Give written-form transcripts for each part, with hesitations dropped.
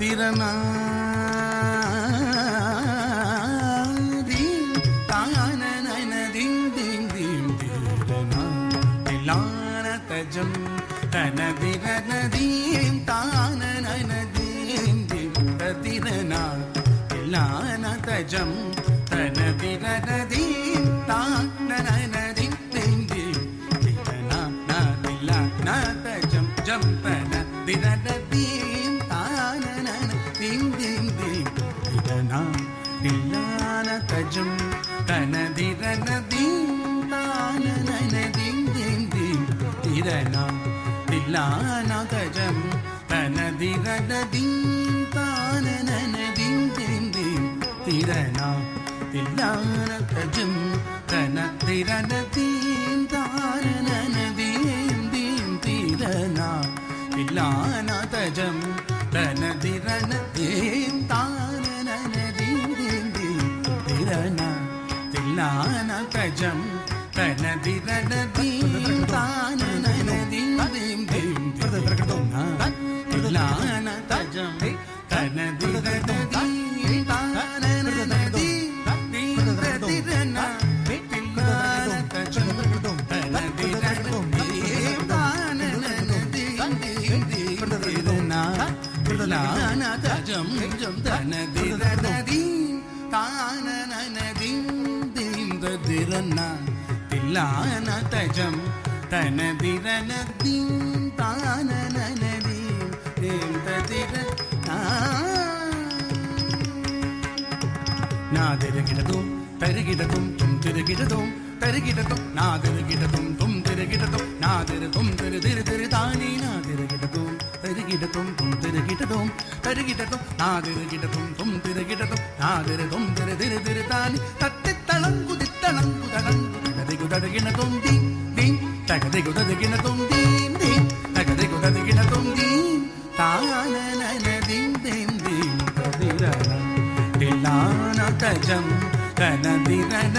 திறனா தஜம் தனதிரநதீம் தான நனதீம் திரனா தில்லான தஜம் தனதிரநதீம் தான நனதீம் திரனா தில்லா தஜம் ஜம் தனதிரநதீம் தான நனதீம் திரனா தில்லான தஜம் தனதிரநதீம் தான நனதீம் திரனா தில்லான தஜம் தனதிரநதீம் தான நனதீம் திரனா தில்லான தஜம் தனதிரநதீம் தான நனதீம் திரனா தில்லான தஜம் தனதிரநதீம் தான நனதீம் திரனா தில்லான தஜம் தனதிரநதீம் தான நனதீம் தில்லான தஜம் தனதிரநதீம் தான நனதீம் திரனா தில்லான தஜம் தனதிரநதீம் தான நனதீம் திரனா தில்லான தஜம் தனதிரநதீம் தான நனதீம் திரனா தில்லான தஜம் தனதிரநதீம் தான நனதீம் திரனா நாதிரகிடதும் தருகிடதும் தும் திருகிடதும் தருகிடதும் நாதிரகிடதும் தும் திருகிடதும் நாதிரதும் திரு திரு திரு தானே நாதிரகிடதும் தருகிடதும் தும் திருகிடதும் தருகிடதும் நாதிரகிடதும் தும் திருகிடதும் நாதிரதும் திரு திரு திரு தானே தத்தித்தளங்குதித்தளங்குதளங்கு தகதிகுதகினதும் தீம் தீம் தகதிகுதகினதும் தீம் தீம் தகதிகுதகினதும் தீம் தான நனதீம் தீம் தீம் திரனா தில்லான தஜம் தனதிரன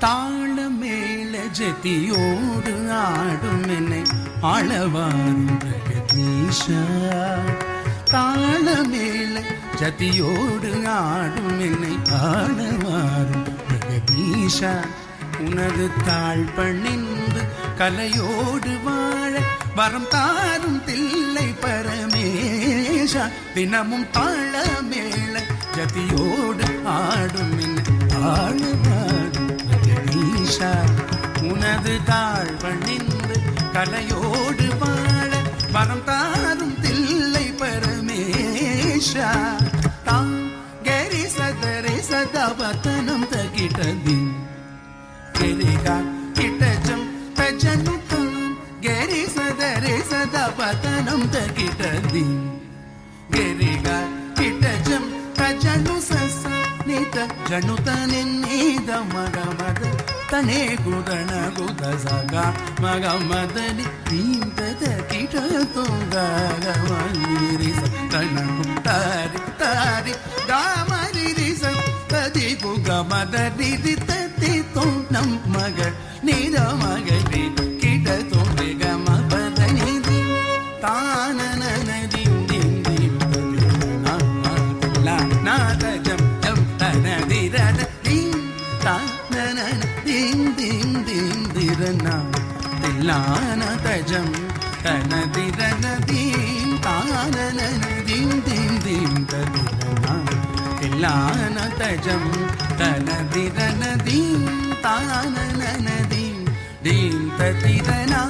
தாளமேள ஜதியோடு ஆடும் என்னை ஆளவாரும் பிரகதீஷா தாளமேள ஜதியோடு ஆடும் என்னை ஆளவாரும் பிரகதீஷா உனது தாழ் பணிந்து கலையோடு வாழ வரம் தாரும் தில்லை பரமேஷா தினமும் தாளமேள ஜதியோடு ஆடும் என்னை ஆளவாரும் பிரகதீஷா உனது தாழ் பணிந்து கலையோடு வாழ வரம் தாரும் தில்லை பரமேஷா தாம் கரி சதரை சதாவத்தனம் தகிட்டதி கரிகா கிட்டஜம் தஜனு தாம் கரி சதரை சதாவத்தனம் தகிட்டதி கரிகா கிட்டஜம் தஜனு சச நித ஜனுத நின்னித மகமத தனே குதன குத சக மகமதனி தீந்தத கிட தோங்கமரிரி தனகு தாரி தாரி காமரிரி ததி புகமதரி ததி தோணம் மக நித மகரி கிட தோங்க கமபதனி தான நனதி நாதஜம் ஜம் தனதிரன தீம் தான தீம் தீம் தீம் திரனா தில்லான தஜம் தனதிரன தீம் தான நனதீம் தீம் தீம் திரனா தில்லான தஜம் தனதிரன தீம் தான நனதீம் தீம் திரனா